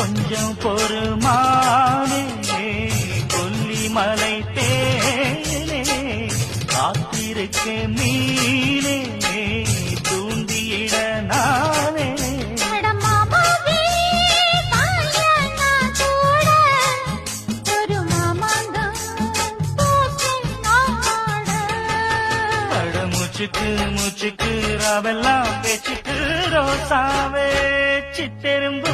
கொஞ்சம் பொறுமானே கொல்லிமலை தேனே காத்திருக்க மீனே தூண்டியிட நானே மூச்சுக்கு ராவெல்லாம் பேச்சுக்கு ரோசாவே சித்தெரும்பு